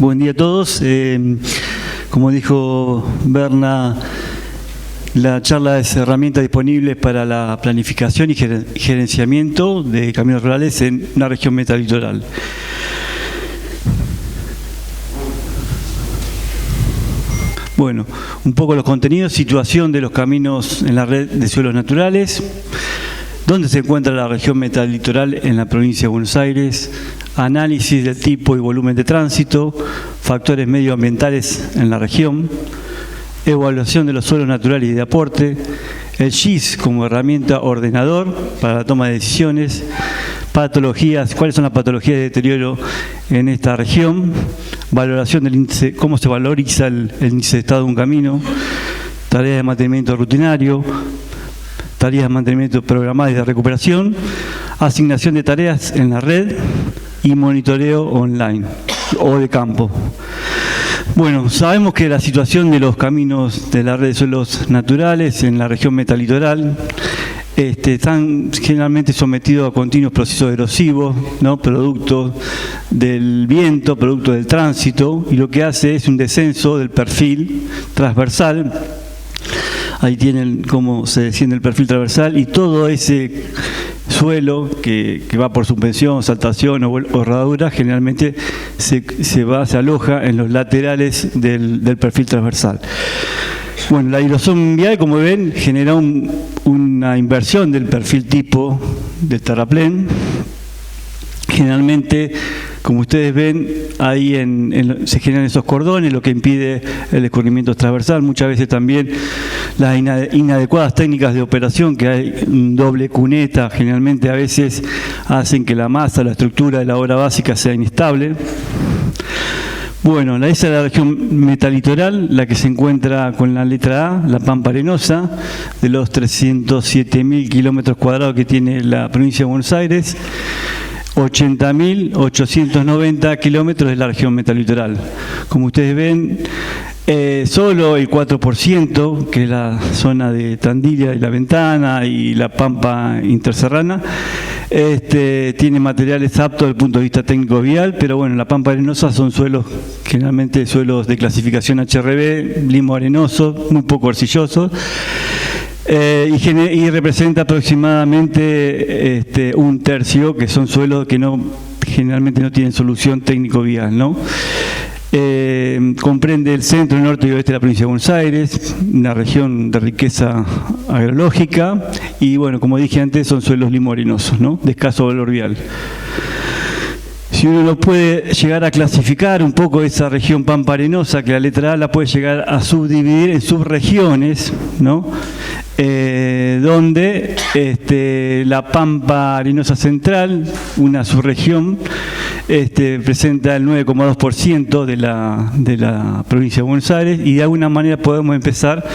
Buen día a todos. Como dijo Berna, la charla es herramienta disponible para la planificación y gerenciamiento de caminos rurales en una región metalitoral. Bueno, un poco los contenidos: situación de los caminos en la red de suelos naturales, dónde se encuentra la región metalitoral en la provincia de Buenos Aires, análisis del tipo y volumen de tránsito, factores medioambientales en la región, evaluación de los suelos naturales y de aporte, el GIS como herramienta ordenador para la toma de decisiones, patologías, cuáles son las patologías de deterioro en esta región, valoración del índice, cómo se valoriza el índice de estado de un camino, tareas de mantenimiento rutinario, tareas de mantenimiento programadas y de recuperación, asignación de tareas en la red y monitoreo online o de campo. Bueno, sabemos que la situación de los caminos de la red de suelos naturales en la región metalitoral están generalmente sometidos a continuos procesos erosivos, ¿no? Producto del viento, producto del tránsito, y lo que hace es un descenso del perfil transversal. Ahí tienen cómo se desciende el perfil transversal, y todo ese suelo que va por suspensión, saltación o rodadura generalmente se aloja en los laterales del perfil transversal. Bueno, la erosión vial, como ven, genera una inversión del perfil tipo del terraplén. Generalmente, como ustedes ven, ahí se generan esos cordones, lo que impide el escurrimiento transversal. Muchas veces también las inadecuadas técnicas de operación, que hay doble cuneta, generalmente a veces hacen que la masa, la estructura de la obra básica sea inestable. Bueno, esa es la región metalitoral, la que se encuentra con la letra A, la Pampa Arenosa, de los 307.000 kilómetros cuadrados que tiene la provincia de Buenos Aires. 80.890 kilómetros de la región metalitoral. Como ustedes ven, solo el 4%, que es la zona de Tandil y La Ventana y la Pampa Interserrana, tiene materiales aptos desde el punto de vista técnico vial, pero bueno, la Pampa Arenosa son suelos, generalmente suelos de clasificación HRB, limo arenoso, muy poco arcillosos. Y representa aproximadamente un tercio, que son suelos que generalmente no tienen solución técnico-vial, ¿no? Comprende el centro, norte y oeste de la provincia de Buenos Aires, una región de riqueza agrológica, y bueno, como dije antes, son suelos limo-arenosos, ¿no? De escaso valor vial. Si uno lo puede llegar a clasificar un poco esa región pampa arenosa, que la letra A la puede llegar a subdividir en subregiones, ¿no? Donde la Pampa Arenosa Central, una subregión, presenta el 9,2% de la provincia de Buenos Aires, y de alguna manera podemos empezar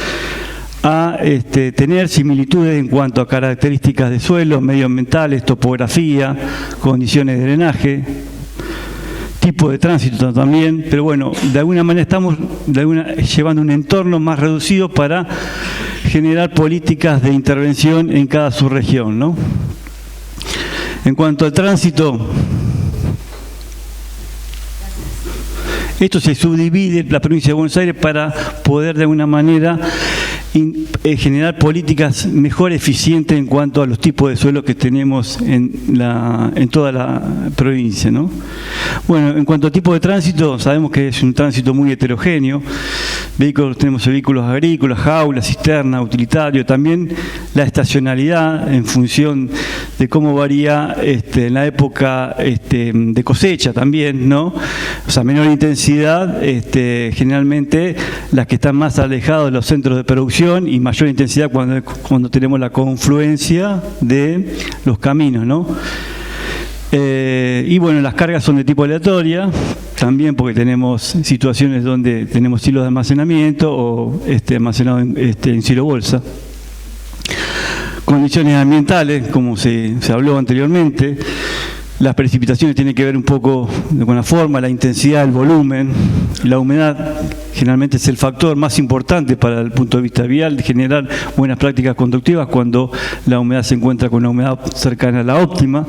a tener similitudes en cuanto a características de suelo, medioambientales, topografía, condiciones de drenaje, tipo de tránsito también, pero bueno, de alguna manera estamos llevando un entorno más reducido para generar políticas de intervención en cada subregión, ¿no? En cuanto al tránsito, esto se subdivide en la provincia de Buenos Aires para poder de alguna manera generar políticas mejor eficientes en cuanto a los tipos de suelos que tenemos en toda la provincia, ¿no? Bueno, en cuanto a tipo de tránsito, sabemos que es un tránsito muy heterogéneo. Tenemos vehículos agrícolas, jaulas, cisterna, utilitario. También la estacionalidad en función de cómo varía en la época de cosecha también, ¿no? O sea, menor intensidad, generalmente las que están más alejadas de los centros de producción, y mayor intensidad cuando tenemos la confluencia de los caminos, ¿no? Y bueno, las cargas son de tipo aleatoria, también porque tenemos situaciones donde tenemos silos de almacenamiento o almacenado en silo bolsa. Condiciones ambientales, como se habló anteriormente. Las precipitaciones tienen que ver un poco con la forma, la intensidad, el volumen. La humedad generalmente es el factor más importante para el punto de vista vial, de generar buenas prácticas conductivas cuando la humedad se encuentra con una humedad cercana a la óptima.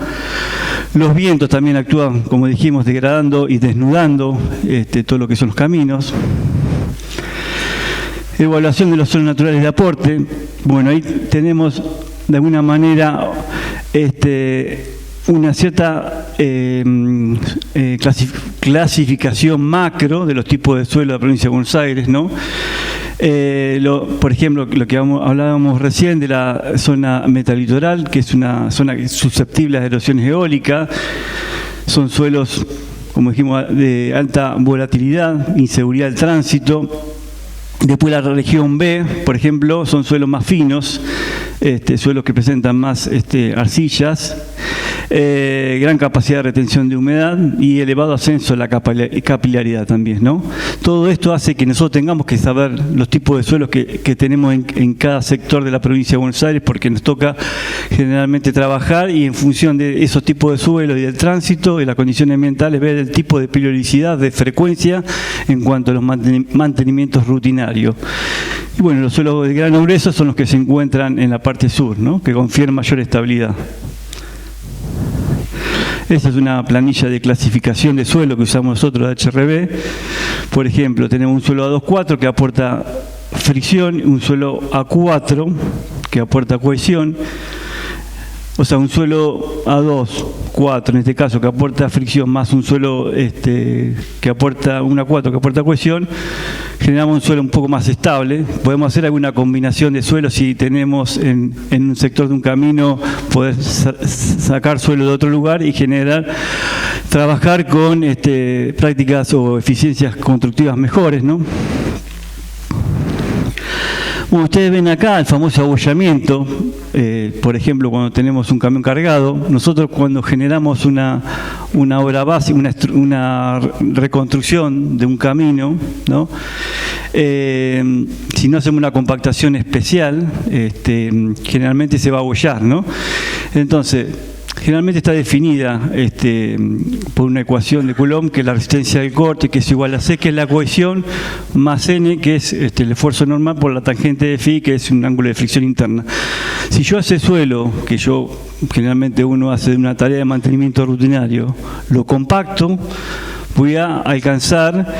Los vientos también actúan, como dijimos, degradando y desnudando todo lo que son los caminos. Evaluación de los suelos naturales de aporte. Bueno, ahí tenemos de alguna manera una cierta clasificación macro de los tipos de suelo de la provincia de Buenos Aires, ¿no? Por ejemplo, lo que hablábamos recién de la zona metalitoral, que es una zona susceptible a erosiones eólicas. Son suelos, como dijimos, de alta volatilidad, inseguridad del tránsito. Después la región B, por ejemplo, son suelos más finos, suelos que presentan más arcillas, gran capacidad de retención de humedad y elevado ascenso de la capilaridad también, ¿no? Todo esto hace que nosotros tengamos que saber los tipos de suelos que tenemos en cada sector de la provincia de Buenos Aires, porque nos toca generalmente trabajar y en función de esos tipos de suelos y del tránsito y las condiciones ambientales, ver el tipo de periodicidad, de frecuencia en cuanto a los mantenimientos rutinarios. Y bueno, los suelos de grano grueso son los que se encuentran en la parte sur, ¿no? Que confieren mayor estabilidad. Esta es una planilla de clasificación de suelo que usamos nosotros de HRB. Por ejemplo, tenemos un suelo A2-4 que aporta fricción, un suelo A4 que aporta cohesión. O sea, un suelo A2-4 en este caso que aporta fricción más un suelo que aporta un A4 que aporta cohesión, generamos un suelo un poco más estable. Podemos hacer alguna combinación de suelos si tenemos en un sector de un camino, poder sacar suelo de otro lugar y trabajar con prácticas o eficiencias constructivas mejores, ¿no? Bueno, ustedes ven acá el famoso abollamiento. Por ejemplo, cuando tenemos un camión cargado, nosotros cuando generamos una obra base, una reconstrucción de un camino, ¿no? Si no hacemos una compactación especial, generalmente se va a abollar, ¿no? Entonces, generalmente está definida por una ecuación de Coulomb, que es la resistencia del corte, que es igual a C, que es la cohesión, más N, que es el esfuerzo normal por la tangente de phi, que es un ángulo de fricción interna. Si yo ese suelo, que generalmente uno hace de una tarea de mantenimiento rutinario, lo compacto, voy a alcanzar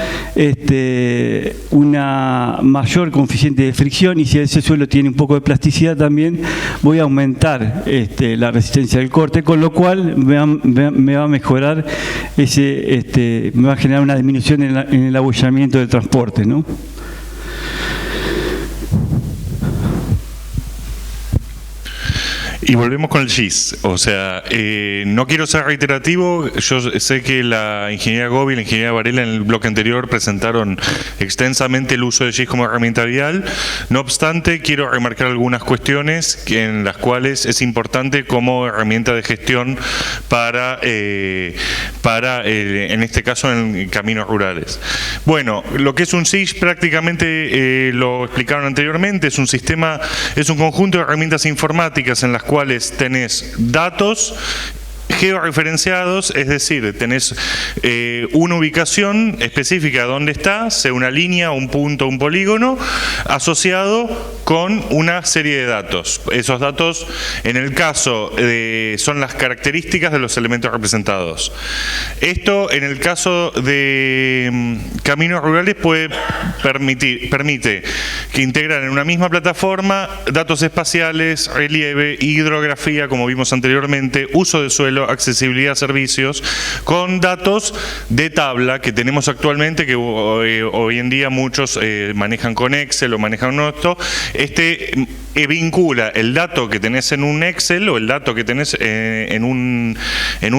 una mayor coeficiente de fricción, y si ese suelo tiene un poco de plasticidad también, voy a aumentar la resistencia del corte, con lo cual me va a mejorar me va a generar una disminución en el abollamiento del transporte, ¿no? Y volvemos con el GIS, o sea, no quiero ser reiterativo, yo sé que la ingeniería Gobi y la ingeniería Varela en el bloque anterior presentaron extensamente el uso de GIS como herramienta vial. No obstante, quiero remarcar algunas cuestiones en las cuales es importante como herramienta de gestión para en este caso, en caminos rurales. Bueno, lo que es un SIG prácticamente lo explicaron anteriormente, es un sistema, es un conjunto de herramientas informáticas en las cuales tenés datos georreferenciados, es decir, tenés una ubicación específica de dónde está, sea una línea, un punto, un polígono, asociado con una serie de datos. Esos datos, en el caso, son las características de los elementos representados. Esto, en el caso de caminos rurales, permite que integrar en una misma plataforma datos espaciales, relieve, hidrografía, como vimos anteriormente, uso de suelo, accesibilidad a servicios, con datos de tabla que tenemos actualmente, que hoy en día muchos manejan con Excel o manejan esto. Vincula el dato que tenés en un Excel o el dato que tenés en un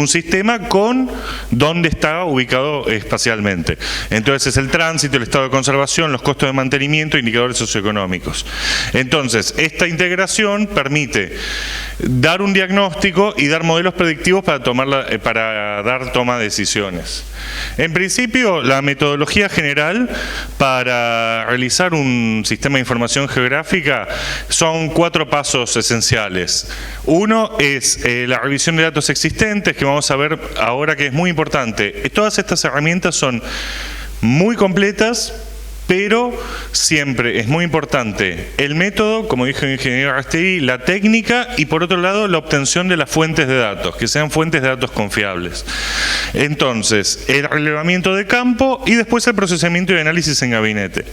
sistema con dónde está ubicado espacialmente. Entonces es el tránsito, el estado de conservación, los costos de mantenimiento, indicadores socioeconómicos. Entonces, esta integración permite dar un diagnóstico y dar modelos predictivos para dar toma de decisiones. En principio, la metodología general para realizar un sistema de información geográfica son 4 pasos esenciales. Uno es la revisión de datos existentes, que vamos a ver ahora, que es muy importante. Todas estas herramientas son muy completas, pero siempre es muy importante el método, como dijo el ingeniero Arastegui, la técnica y por otro lado la obtención de las fuentes de datos, que sean fuentes de datos confiables. Entonces, el relevamiento de campo y después el procesamiento y análisis en gabinete.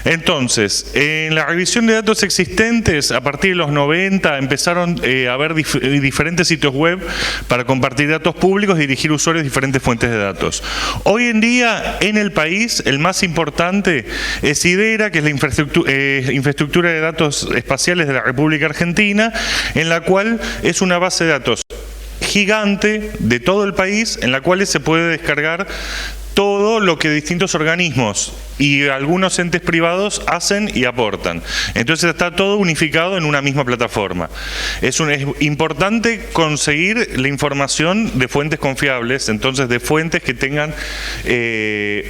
Entonces, en la revisión de datos existentes, a partir de los 90 empezaron a haber diferentes sitios web para compartir datos públicos y dirigir usuarios a diferentes fuentes de datos. Hoy en día, en el país, el más importante es IDERA, que es la infraestructura de datos espaciales de la República Argentina, en la cual es una base de datos gigante de todo el país, en la cual se puede descargar todo lo que distintos organismos y algunos entes privados hacen y aportan. Entonces está todo unificado en una misma plataforma. Es importante conseguir la información de fuentes confiables, entonces de fuentes que tengan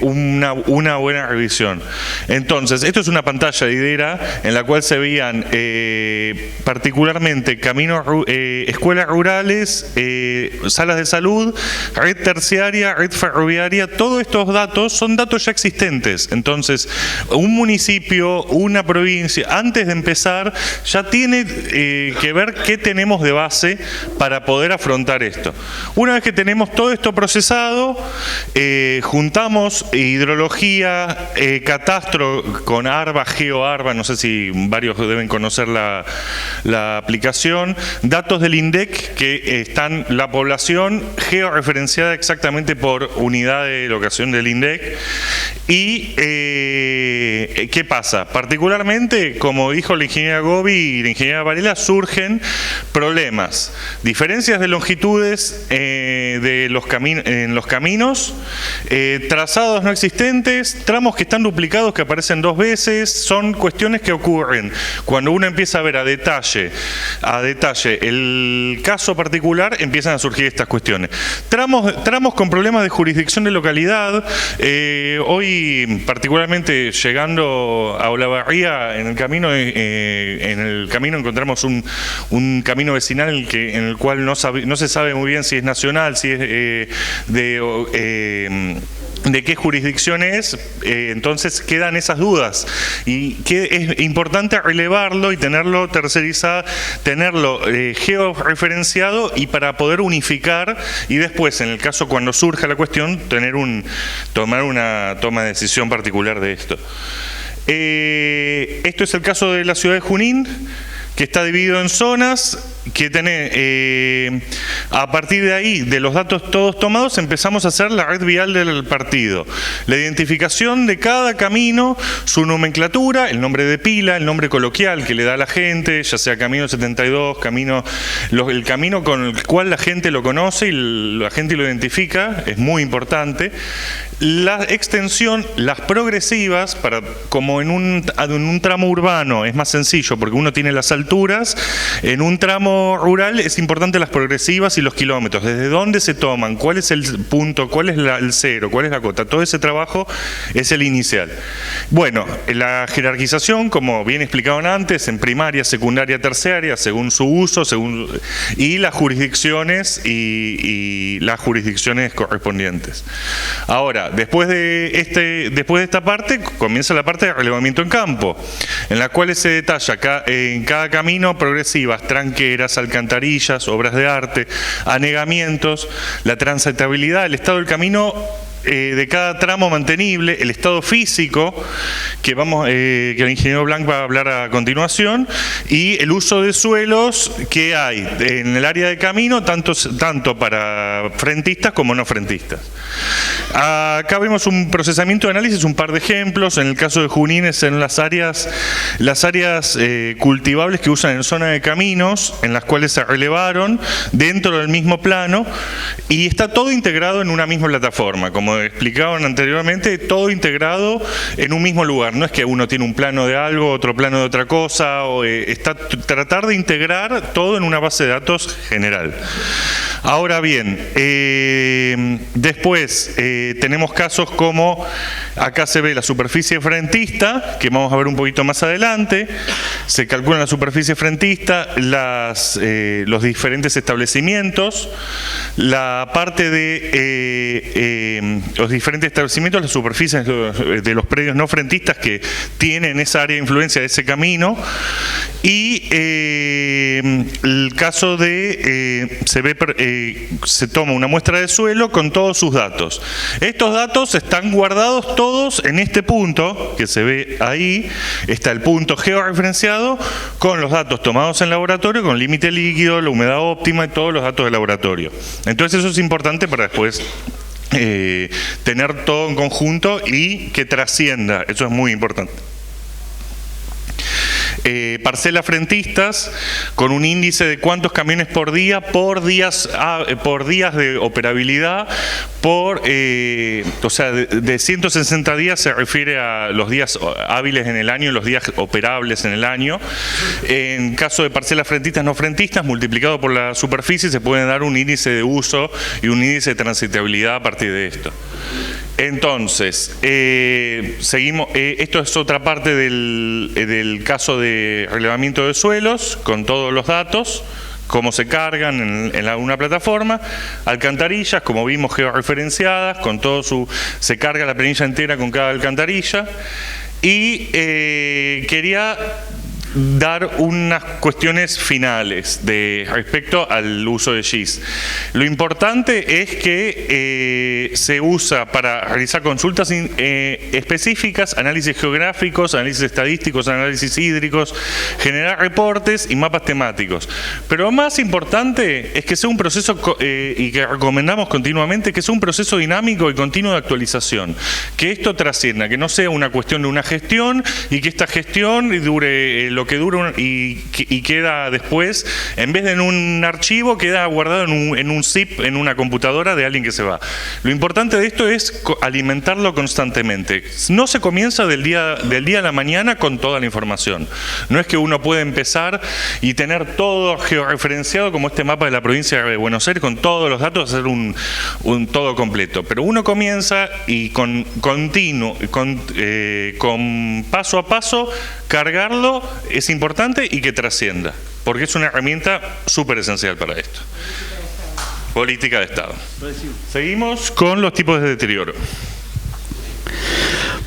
una buena revisión. Entonces, esto es una pantalla de IDERA en la cual se veían particularmente caminos, escuelas rurales, salas de salud, red terciaria, red ferroviaria. Todos estos datos son datos ya existentes. Entonces, un municipio, una provincia, antes de empezar, ya tiene que ver qué tenemos de base para poder afrontar esto. Una vez que tenemos todo esto procesado, juntamos hidrología, catastro con ARBA, GeoARBA, no sé si varios deben conocer la aplicación, datos del INDEC, que están la población georreferenciada exactamente por unidad de locación del INDEC. Y ¿qué pasa? Particularmente, como dijo la ingeniera Gobi y la ingeniera Varela, surgen problemas, diferencias de longitudes en los caminos, trazados no existentes, tramos que están duplicados, que aparecen 2 veces, son cuestiones que ocurren cuando uno empieza a ver a detalle el caso particular, empiezan a surgir estas cuestiones. Tramos con problemas de jurisdicción de localidad. Hoy, particularmente llegando a Olavarría, en el camino encontramos un camino vecinal en el cual no se sabe muy bien si es nacional, si es de qué jurisdicción es, entonces quedan esas dudas y que es importante relevarlo y tenerlo tercerizado, tenerlo georreferenciado y para poder unificar y después, en el caso cuando surja la cuestión, tomar una toma de decisión particular de esto. Esto es el caso de la ciudad de Junín, que está dividido en zonas, que a partir de ahí, de los datos todos tomados, empezamos a hacer la red vial del partido. La identificación de cada camino, su nomenclatura, el nombre de pila, el nombre coloquial que le da a la gente, ya sea Camino 72, el camino con el cual la gente lo conoce y la gente lo identifica, es muy importante. La extensión, las progresivas, como en un tramo urbano es más sencillo porque uno tiene las alturas, en un tramo rural es importante las progresivas y los kilómetros, desde dónde se toman, cuál es el punto, cuál es el cero, cuál es la cota, todo ese trabajo es el inicial. Bueno, la jerarquización, como bien explicaban antes, en primaria, secundaria, terciaria, según su uso, y las jurisdicciones y las jurisdicciones correspondientes. Ahora, después de esta parte, comienza la parte de relevamiento en campo, en la cual se detalla en cada camino progresivas, tranqueras, alcantarillas, obras de arte, anegamientos, la transitabilidad, el estado del camino de cada tramo mantenible, el estado físico, que el ingeniero Blanc va a hablar a continuación, y el uso de suelos que hay en el área de camino, tanto para frentistas como no frentistas. Acá vemos un procesamiento de análisis, un par de ejemplos. En el caso de Junín es en las áreas cultivables que usan en zona de caminos, en las cuales se relevaron dentro del mismo plano, y está todo integrado en una misma plataforma. Como explicaban anteriormente, todo integrado en un mismo lugar. No es que uno tiene un plano de algo, otro plano de otra cosa, tratar de integrar todo en una base de datos general. Ahora bien, después tenemos casos como, acá se ve la superficie frentista, que vamos a ver un poquito más adelante. Se calcula la superficie frentista, los diferentes establecimientos, la parte de los diferentes establecimientos, las superficies de los predios no frentistas que tienen esa área de influencia de ese camino, y el caso de se toma una muestra de suelo con todos sus datos. Estos datos están guardados todos en este punto que se ve ahí. Está el punto georreferenciado con los datos tomados en laboratorio, con límite líquido, la humedad óptima y todos los datos de laboratorio. Entonces eso es importante para después tener todo en conjunto y que trascienda. Eso es muy importante. Parcelas frentistas con un índice de cuántos camiones por día, por días de operabilidad, o sea, de 160 días se refiere a los días hábiles en el año, los días operables en el año. En caso de parcelas frentistas no frentistas, multiplicado por la superficie, se puede dar un índice de uso y un índice de transitabilidad a partir de esto. Entonces, seguimos. Esto es otra parte del caso de relevamiento de suelos, con todos los datos, cómo se cargan en una plataforma. Alcantarillas, como vimos, georreferenciadas, con todo se carga la planilla entera con cada alcantarilla. Y quería dar unas cuestiones finales respecto al uso de GIS. Lo importante es que se usa para realizar consultas específicas, análisis geográficos, análisis estadísticos, análisis hídricos, generar reportes y mapas temáticos. Pero lo más importante es que sea un proceso, y que recomendamos continuamente, que sea un proceso dinámico y continuo de actualización. Que esto trascienda, que no sea una cuestión de una gestión y que esta gestión dure lo que dura y queda después, en vez de en un archivo, queda guardado en un zip en una computadora de alguien que se va. Lo importante de esto es alimentarlo constantemente. No se comienza del día a la mañana con toda la información. No es que uno puede empezar y tener todo georreferenciado como este mapa de la provincia de Buenos Aires con todos los datos, hacer un todo completo. Pero uno comienza y con paso a paso cargarlo es importante y que trascienda, porque es una herramienta súper esencial para esto. Política de Estado. Seguimos con los tipos de deterioro.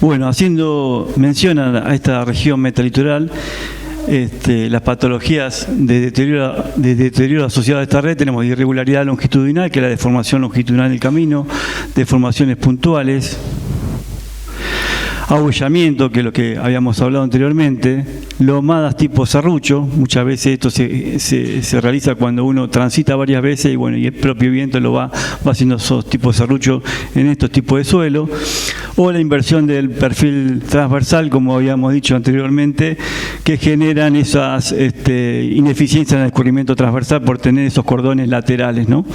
Bueno, haciendo mención a esta región metalitoral, las patologías de deterioro asociadas a esta red, tenemos irregularidad longitudinal, que es la deformación longitudinal del camino, deformaciones puntuales, ahuellamiento, que es lo que habíamos hablado anteriormente, lomadas tipo serrucho. Muchas veces esto se realiza cuando uno transita varias veces y bueno, y el propio viento lo va haciendo esos tipos de serrucho en estos tipos de suelo, o la inversión del perfil transversal, como habíamos dicho anteriormente, que generan esas ineficiencias en el escurrimiento transversal por tener esos cordones laterales, ¿no?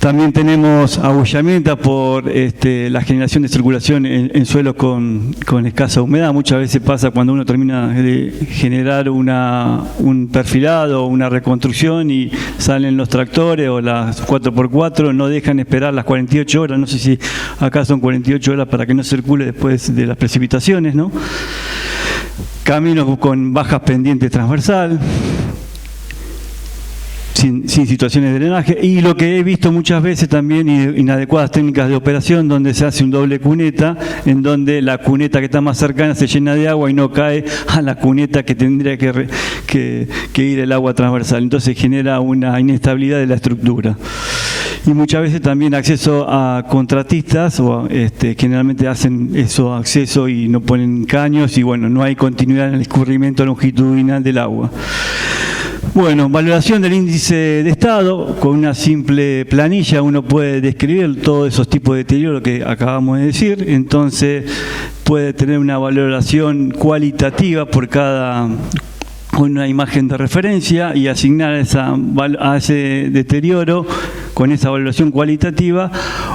También tenemos ahuellamiento por la generación de circulación en suelos con escasa humedad. Muchas veces pasa cuando uno termina de generar un perfilado o una reconstrucción y salen los tractores o las 4x4, no dejan esperar las 48 horas, no sé si acá son 48 horas para que no circule después de las precipitaciones, ¿no? Caminos con bajas pendientes transversal, sin situaciones de drenaje, y lo que he visto muchas veces también, inadecuadas técnicas de operación donde se hace un doble cuneta, en donde la cuneta que está más cercana se llena de agua y no cae a la cuneta que tendría que ir el agua transversal. Entonces genera una inestabilidad de la estructura. Y muchas veces también acceso a contratistas, o generalmente hacen eso acceso y no ponen caños, y bueno, no hay continuidad en el escurrimiento longitudinal del agua. Bueno, valoración del índice de estado. Con una simple planilla uno puede describir todos esos tipos de deterioro que acabamos de decir. Entonces puede tener una valoración cualitativa por una imagen de referencia y asignar a ese deterioro, con esa valoración cualitativa,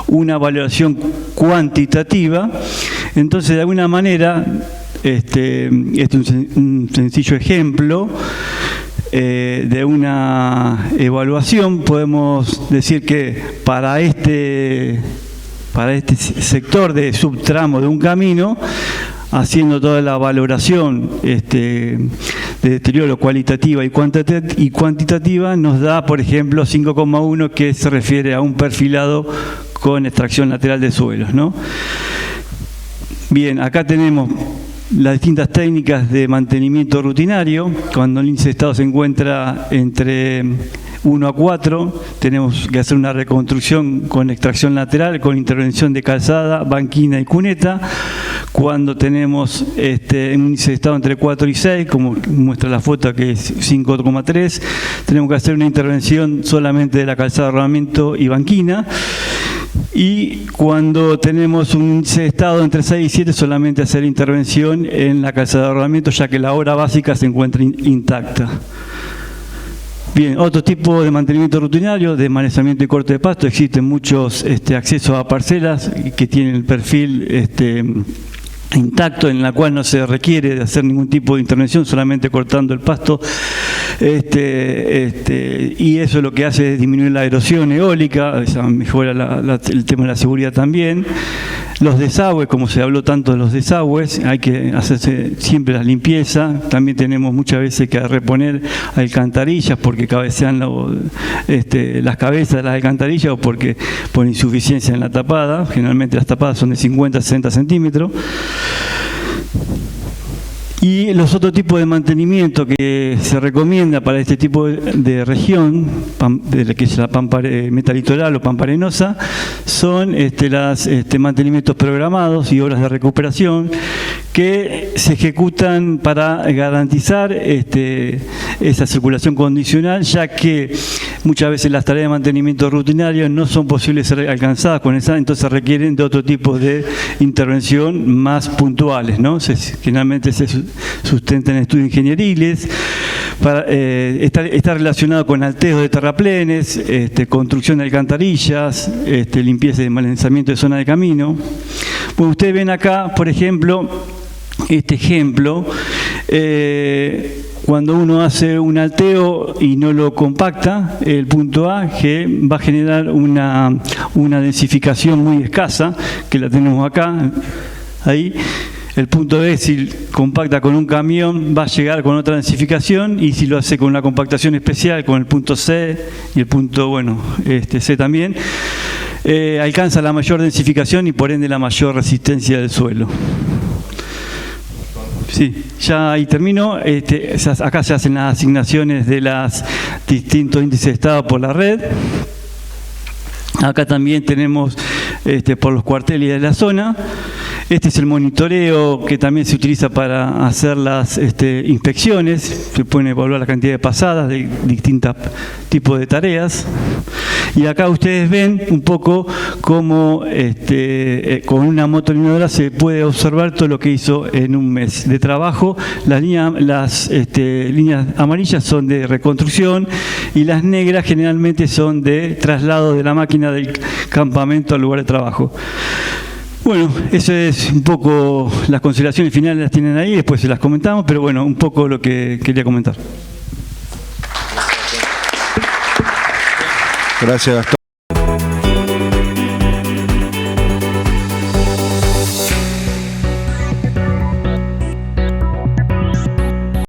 una valoración cuantitativa. Entonces, de alguna manera, este es un sencillo ejemplo. de una evaluación, podemos decir que para este sector de subtramo de un camino, haciendo toda la valoración de deterioro cualitativa y cuantitativa, nos da, por ejemplo, 5,1, que se refiere a un perfilado con extracción lateral de suelos, ¿no? Bien, acá tenemos las distintas técnicas de mantenimiento rutinario. Cuando el índice de estado se encuentra entre 1 a 4, tenemos que hacer una reconstrucción con extracción lateral, con intervención de calzada, banquina y cuneta. Cuando tenemos un índice de estado entre 4 y 6, como muestra la foto que es 5,3, tenemos que hacer una intervención solamente de la calzada de rodamiento y banquina. Y cuando tenemos un índice de estado entre 6 y 7, solamente hacer intervención en la calzada de rodamiento, ya que la obra básica se encuentra intacta. Bien, otro tipo de mantenimiento rutinario, de manejamiento y corte de pasto. Existen muchos accesos a parcelas que tienen el perfil intacto, en la cual no se requiere de hacer ningún tipo de intervención, solamente cortando el pasto, y eso lo que hace es disminuir la erosión eólica, mejora el tema de la seguridad también. Los desagües, como se habló tanto de los desagües, hay que hacerse siempre la limpieza. También tenemos muchas veces que reponer alcantarillas porque cabecean las cabezas de las alcantarillas, o porque por insuficiencia en la tapada. Generalmente las tapadas son de 50 a 60 centímetros. Y los otros tipos de mantenimiento que se recomienda para este tipo de región, que es la pampa metalitoral o pampa arenosa, son los mantenimientos programados y obras de recuperación que se ejecutan para garantizar esa circulación condicional, ya que muchas veces las tareas de mantenimiento rutinario no son posibles ser alcanzadas con esa, entonces requieren de otro tipo de intervención más puntuales, ¿no? Generalmente se sustentan en estudios ingenieriles, está relacionado con alteo de terraplenes, construcción de alcantarillas, limpieza y desmalezamiento de zona de camino. Bueno, ustedes ven acá, por ejemplo, este ejemplo, cuando uno hace un alteo y no lo compacta, el punto A, que va a generar una densificación muy escasa, que la tenemos acá, ahí. El punto B, si compacta con un camión, va a llegar con otra densificación, y si lo hace con una compactación especial, con el punto C y el punto, C también, alcanza la mayor densificación y por ende la mayor resistencia del suelo. Sí, ya ahí termino. Acá se hacen las asignaciones de los distintos índices de estado por la red. Acá también tenemos por los cuarteles de la zona. Este es el monitoreo que también se utiliza para hacer las inspecciones. Se pueden evaluar la cantidad de pasadas de distintos tipos de tareas. Y acá ustedes ven un poco cómo con una motolinadora se puede observar todo lo que hizo en un mes de trabajo. Las líneas amarillas son de reconstrucción y las negras generalmente son de traslado de la máquina del campamento al lugar de trabajo. Bueno, eso es un poco, las consideraciones finales las tienen ahí, después se las comentamos, pero bueno, un poco lo que quería comentar. Gracias, Gastón.